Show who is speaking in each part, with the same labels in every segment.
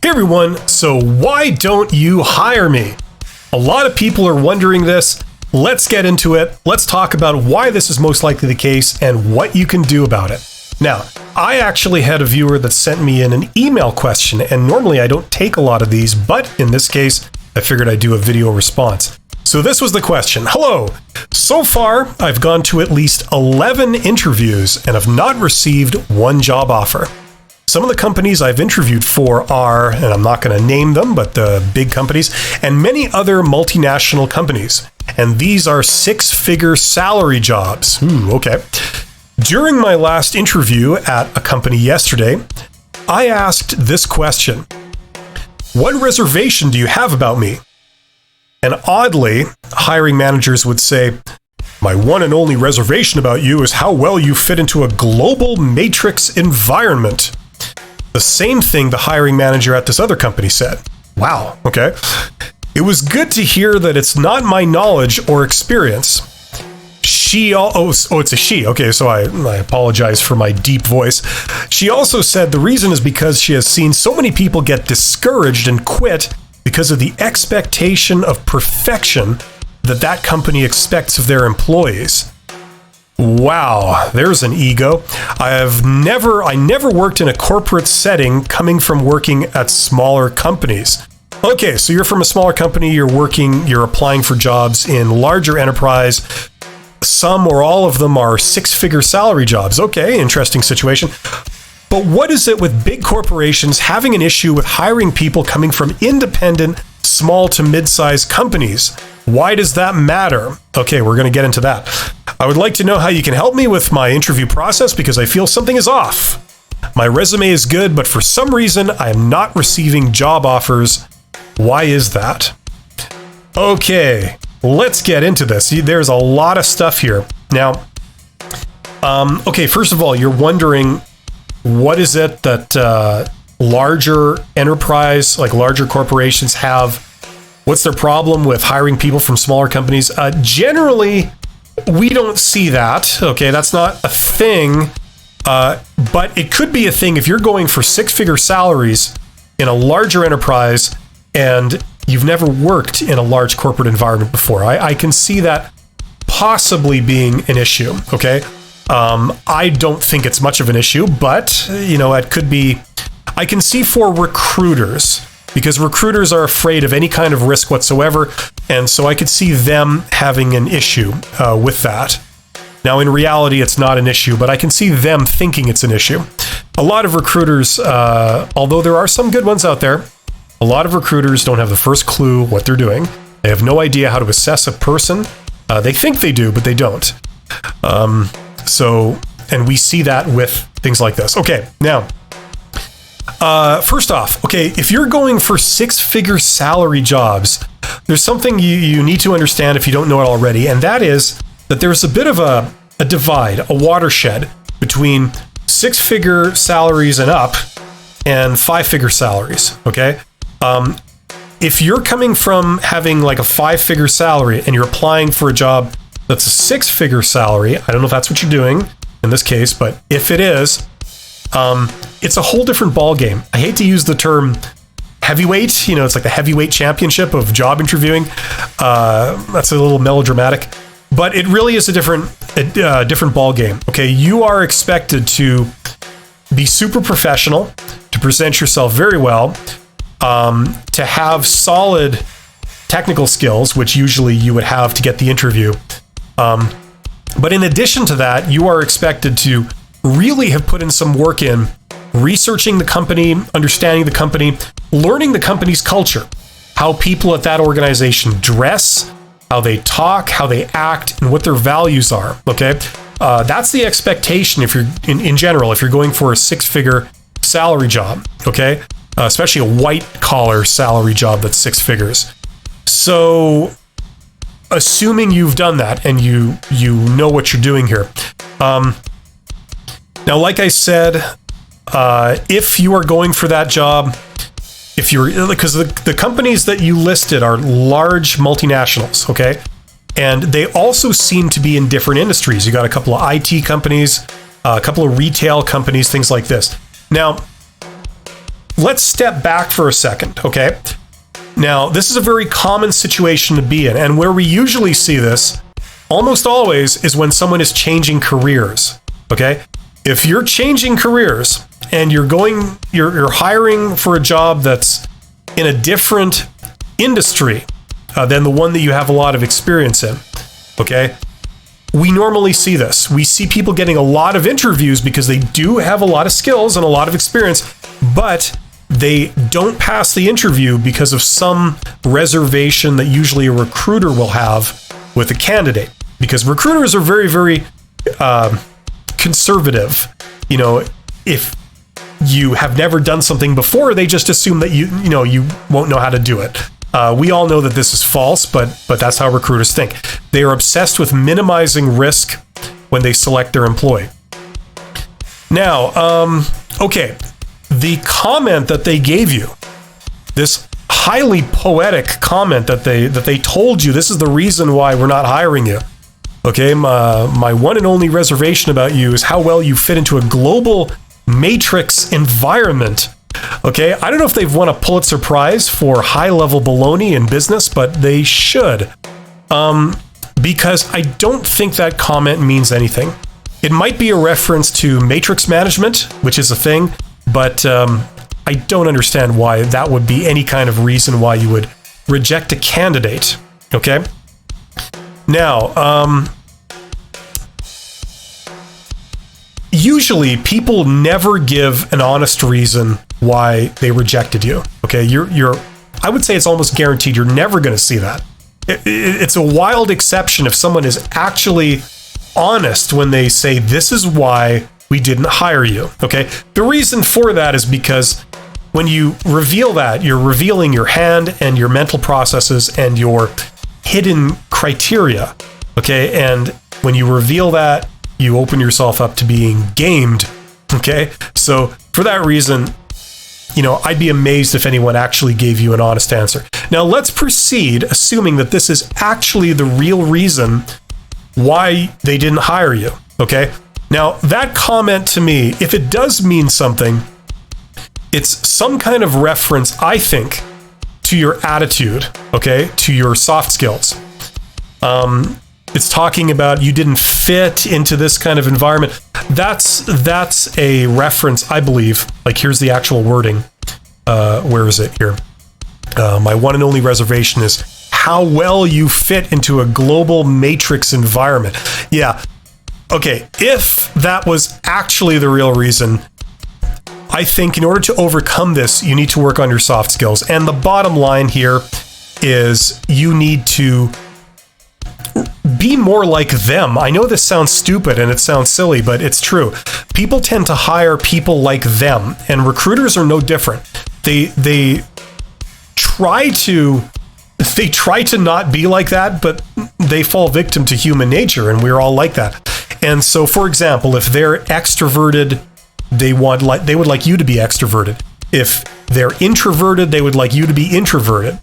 Speaker 1: Hey everyone, so why don't you hire me? A lot of people are wondering this. Let's get into it. Let's talk about why this is most likely the case and what you can do about it. Now, I actually had a viewer that sent me in an email question, and normally I don't take a lot of these, but in this case, I figured I'd do a video response. So this was the question. Hello. So far, I've gone to at least 11 interviews and have not received one job offer. Some of the companies I've interviewed for are, and I'm not going to name them, but the big companies, and many other multinational companies. And these are six-figure salary jobs. Okay. During my last interview at a company yesterday, I asked this question. What reservation do you have about me? And oddly, hiring managers would say, my one and only reservation about you is how well you fit into a global matrix environment. The same thing the hiring manager at this other company said. Wow, okay. It was good to hear that it's not my knowledge or experience. It's a she. Okay, so I apologize for my deep voice. She also said the reason is because she has seen so many people get discouraged and quit because of the expectation of perfection that company expects of their employees. Wow, there's an ego. I never worked in a corporate setting coming from working at smaller companies. Okay, so you're from a smaller company, you're applying for jobs in larger enterprise. Some or all of them are six-figure salary jobs. Okay, interesting situation. But what is it with big corporations having an issue with hiring people coming from independent, small to mid-sized companies? Why does that matter? Okay, we're going to get into that. I would like to know how you can help me with my interview process because I feel something is off. My resume is good, but for some reason, I am not receiving job offers. Why is that? Okay, let's get into this. There's a lot of stuff here. Now, okay, first of all, you're wondering, what is it that larger enterprise, like larger corporations have? What's their problem with hiring people from smaller companies? Generally, we don't see that. Okay, that's not a thing, but it could be a thing if you're going for six-figure salaries in a larger enterprise and you've never worked in a large corporate environment before. I can see that possibly being an issue. Okay, I don't think it's much of an issue, but it could be. I can see for recruiters, because recruiters are afraid of any kind of risk whatsoever, and so I could see them having an issue with that. Now, in reality, it's not an issue, but I can see them thinking it's an issue. A lot of recruiters, although there are some good ones out there, a lot of recruiters don't have the first clue what they're doing. They have no idea how to assess a person. They think they do, but they don't. And we see that with things like this. Okay, now, first off, okay, if you're going for six-figure salary jobs, there's something you need to understand if you don't know it already, and that is that there's a bit of a divide, a watershed between six-figure salaries and up and five-figure salaries, okay? If you're coming from having like a five-figure salary and you're applying for a job that's a six-figure salary, I don't know if that's what you're doing in this case, but if it is, it's a whole different ball game. I hate to use the term heavyweight. It's like the heavyweight championship of job interviewing. That's a little melodramatic, but it really is a different ball game. Okay, you are expected to be super professional, to present yourself very well, to have solid technical skills, which usually you would have to get the interview. But in addition to that, you are expected to really have put in some work in researching the company, understanding the company, learning the company's culture, how people at that organization dress, how they talk, how they act, and what their values are. Okay, that's the expectation if you're in general, if you're going for a six-figure salary job. Okay, especially a white-collar salary job that's six figures. So, assuming you've done that and you know what you're doing here. Now, like I said, if you are going for that job, because the companies that you listed are large multinationals, okay? And they also seem to be in different industries. You got a couple of IT companies, a couple of retail companies, things like this. Now, let's step back for a second, okay? Now, this is a very common situation to be in, and where we usually see this, almost always, is when someone is changing careers, okay? If you're changing careers and you're hiring for a job that's in a different industry than the one that you have a lot of experience in, okay? We normally see this. We see people getting a lot of interviews because they do have a lot of skills and a lot of experience, but they don't pass the interview because of some reservation that usually a recruiter will have with a candidate. Because recruiters are very, very conservative. You know, if you have never done something before, they just assume that you won't know how to do it. We all know that this is false, but that's how recruiters think. They are obsessed with minimizing risk when they select their employee. Now, okay, the comment that they gave you, this highly poetic comment that they told you, this is the reason why we're not hiring you. Okay, my one and only reservation about you is how well you fit into a global matrix environment. Okay, I don't know if they've won a Pulitzer Prize for high-level baloney in business, but they should. Because I don't think that comment means anything. It might be a reference to matrix management, which is a thing, but I don't understand why that would be any kind of reason why you would reject a candidate. Okay? Now, usually people never give an honest reason why they rejected you. Okay, I would say it's almost guaranteed you're never going to see that. It's a wild exception if someone is actually honest when they say, this is why we didn't hire you. Okay, the reason for that is because when you reveal that, you're revealing your hand and your mental processes and your hidden criteria. Okay, and when you reveal that, you open yourself up to being gamed. Okay, so for that reason, I'd be amazed if anyone actually gave you an honest answer. Now let's proceed, assuming that this is actually the real reason why they didn't hire you. Okay, now that comment to me, if it does mean something, it's some kind of reference, I think, to your attitude, okay, to your soft skills. It's talking about you didn't fit into this kind of environment. That's a reference, I believe. Like, here's the actual wording. Where is it here? My one and only reservation is how well you fit into a global matrix environment. Yeah. Okay. If that was actually the real reason, I think in order to overcome this, you need to work on your soft skills. And the bottom line here is you need to be more like them. I know this sounds stupid and it sounds silly, but it's true. People tend to hire people like them, and recruiters are no different. They try to not be like that, but they fall victim to human nature, and we're all like that. And so, for example, if they're extroverted, they would like you to be extroverted. If they're introverted, they would like you to be introverted.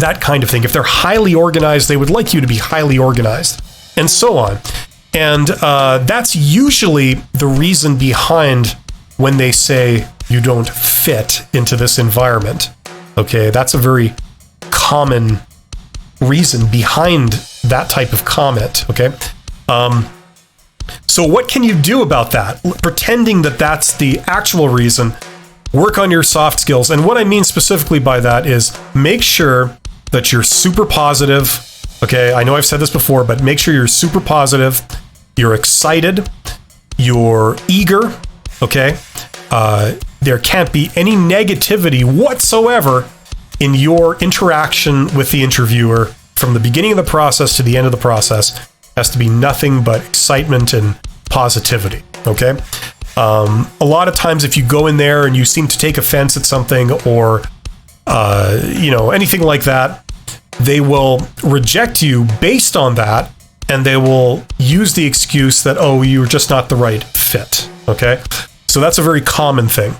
Speaker 1: That kind of thing. If they're highly organized, they would like you to be highly organized, and so on. And that's usually the reason behind when they say you don't fit into this environment. Okay, that's a very common reason behind that type of comment. Okay. So what can you do about that? Pretending that that's the actual reason, work on your soft skills. And what I mean specifically by that is make sure that you're super positive. Okay, I know I've said this before, but make sure you're super positive, you're excited, you're eager, okay? There can't be any negativity whatsoever in your interaction with the interviewer from the beginning of the process to the end of the process. It has to be nothing but excitement and positivity, okay? A lot of times if you go in there and you seem to take offense at something or anything like that, they will reject you based on that, and they will use the excuse that, oh, you're just not the right fit. Okay? So that's a very common thing.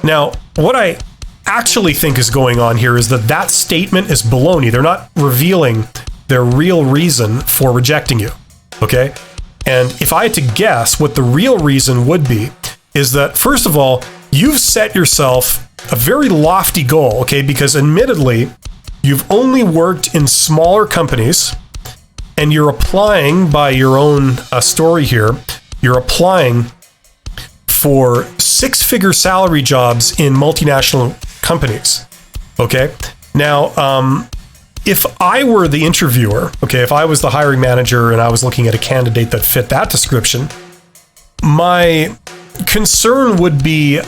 Speaker 1: Now, what I actually think is going on here is that statement is baloney. They're not revealing their real reason for rejecting you. Okay? And if I had to guess what the real reason would be, is that, first of all, you've set yourself a very lofty goal, okay? Because admittedly, you've only worked in smaller companies, and you're applying, by your own story here, you're applying for six-figure salary jobs in multinational companies, okay? Now, if I were the interviewer, okay, if I was the hiring manager and I was looking at a candidate that fit that description, my concern would be,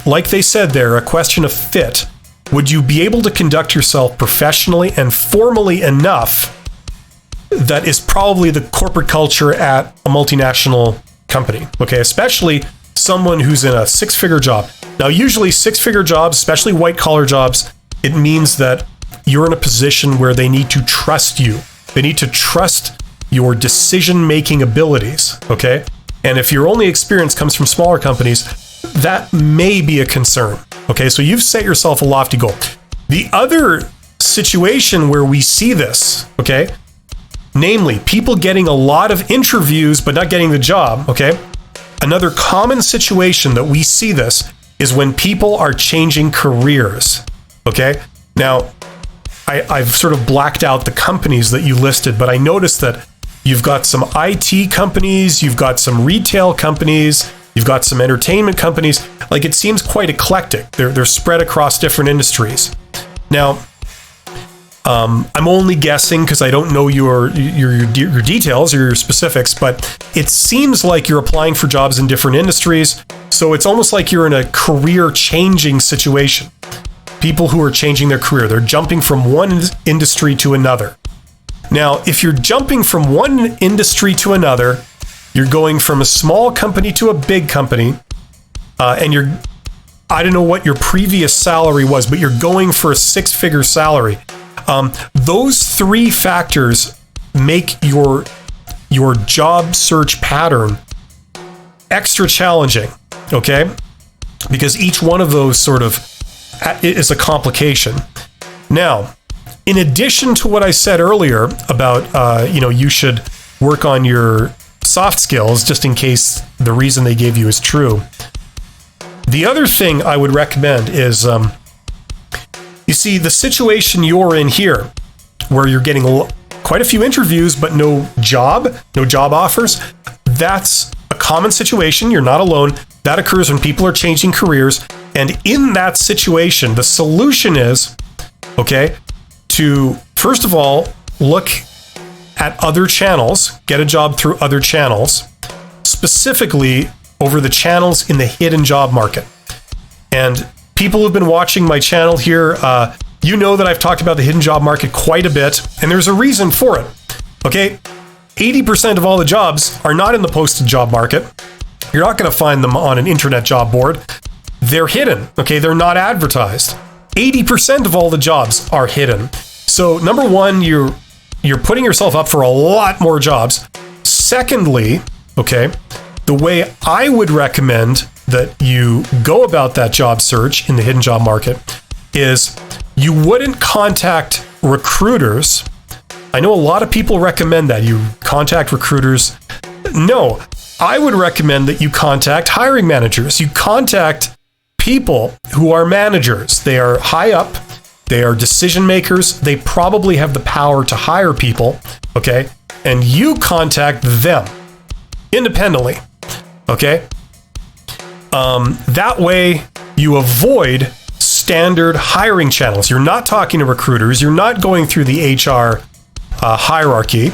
Speaker 1: like they said there, a question of fit. Would you be able to conduct yourself professionally and formally enough that is probably the corporate culture at a multinational company, okay? Especially someone who's in a six-figure job. Now, usually six-figure jobs, especially white-collar jobs, it means that you're in a position where they need to trust you. They need to trust your decision-making abilities, okay? And if your only experience comes from smaller companies, that may be a concern, okay? So you've set yourself a lofty goal. The other situation where we see this, okay, namely people getting a lot of interviews but not getting the job, okay? Another common situation that we see this is when people are changing careers, okay? Now, I've sort of blacked out the companies that you listed, but I noticed that you've got some IT companies, you've got some retail companies, you've got some entertainment companies. Like, it seems quite eclectic. They're spread across different industries. Now, I'm only guessing because I don't know your details or your specifics, but it seems like you're applying for jobs in different industries. So it's almost like you're in a career changing situation. People who are changing their career, they're jumping from one industry to another. Now, if you're jumping from one industry to another, you're going from a small company to a big company, and I don't know what your previous salary was, but you're going for a six-figure salary. Those three factors make your job search pattern extra challenging, okay? Because each one of those sort of is a complication. Now, in addition to what I said earlier about, you should work on your soft skills just in case the reason they gave you is true. The other thing I would recommend is, you see, the situation you're in here, where you're getting quite a few interviews, but no job offers, that's a common situation. You're not alone. That occurs when people are changing careers. And in that situation, the solution is, okay, to, first of all, look at other channels, get a job through other channels, specifically over the channels in the hidden job market. And people who've been watching my channel here, you know that I've talked about the hidden job market quite a bit, and there's a reason for it, okay? 80% of all the jobs are not in the posted job market. You're not going to find them on an internet job board. They're hidden, okay? They're not advertised. 80% of all the jobs are hidden. So number one, you're putting yourself up for a lot more jobs. Secondly, okay, the way I would recommend that you go about that job search in the hidden job market is you wouldn't contact recruiters. I know a lot of people recommend that you contact recruiters. No, I would recommend that you contact hiring managers. You contact people who are managers. They are high up. They are decision makers. They probably have the power to hire people, okay? And you contact them independently, okay? That way you avoid standard hiring channels. You're not talking to recruiters. You're not going through the HR hierarchy,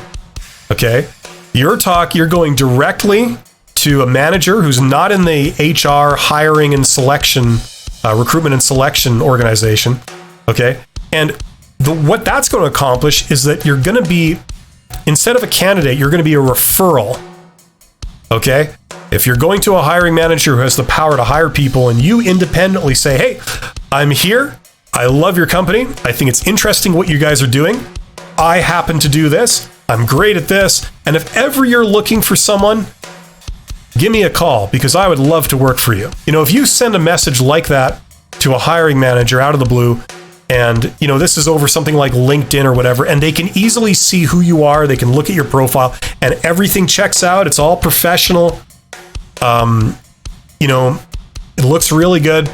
Speaker 1: okay? You're going directly to a manager who's not in the HR hiring and selection, recruitment and selection organization, okay? And what that's going to accomplish is that you're going to be, instead of a candidate, you're going to be a referral, okay? If you're going to a hiring manager who has the power to hire people and you independently say, hey, I'm here, I love your company, I think it's interesting what you guys are doing, I happen to do this, I'm great at this, and if ever you're looking for someone, give me a call because I would love to work for you. You know, if you send a message like that to a hiring manager out of the blue, and, you know, this is over something like LinkedIn or whatever, and they can easily see who you are, they can look at your profile, and everything checks out, it's all professional, You know, it looks really good.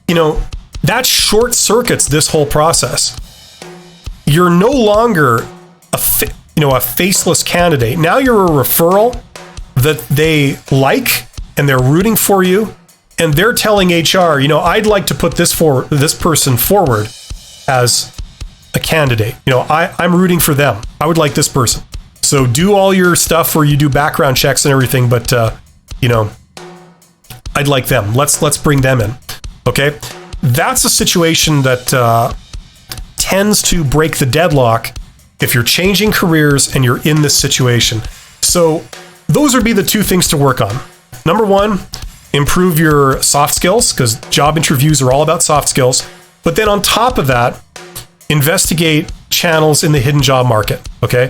Speaker 1: You know, that short circuits this whole process. You're no longer a faceless candidate. Now you're a referral that they like and they're rooting for you, and they're telling HR, you know, I'd like to put this person forward as a candidate. You know, I'm rooting for them. I would like this person. So do all your stuff where you do background checks and everything, but you know, I'd like them. Let's bring them in. Okay, that's a situation that tends to break the deadlock if you're changing careers and you're in this situation. So those would be the two things to work on. Number one, improve your soft skills, because job interviews are all about soft skills. But then on top of that, investigate channels in the hidden job market. Okay.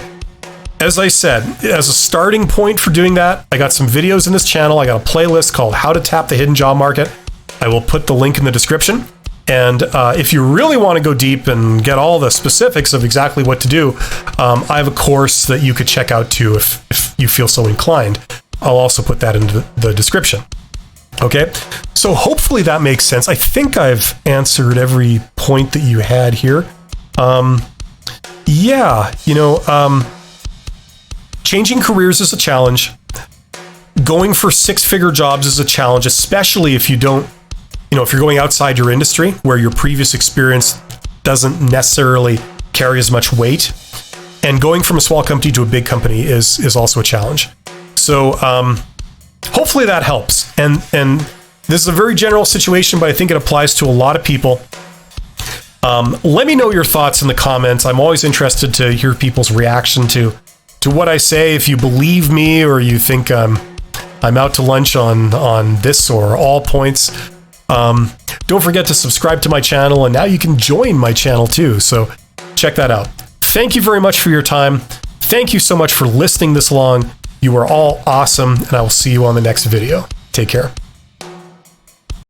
Speaker 1: As I said, as a starting point for doing that, I got some videos in this channel. I got a playlist called How to Tap the Hidden Job Market. I will put the link in the description. And if you really want to go deep and get all the specifics of exactly what to do, I have a course that you could check out too if you feel so inclined. I'll also put that in the description. Okay, so hopefully that makes sense. I think I've answered every point that you had here. Yeah, you know, changing careers is a challenge. Going for six-figure jobs is a challenge, especially if you don't, you know, if you're going outside your industry where your previous experience doesn't necessarily carry as much weight. And going from a small company to a big company is also a challenge. So hopefully that helps. And this is a very general situation, but I think it applies to a lot of people. Let me know your thoughts in the comments. I'm always interested to hear people's reaction to what I say. If you believe me or you think I'm out to lunch on this or all points, don't forget to subscribe to my channel, and now you can join my channel too. So check that out. Thank you very much for your time. Thank you so much for listening this long. You are all awesome, and I will see you on the next video. Take care.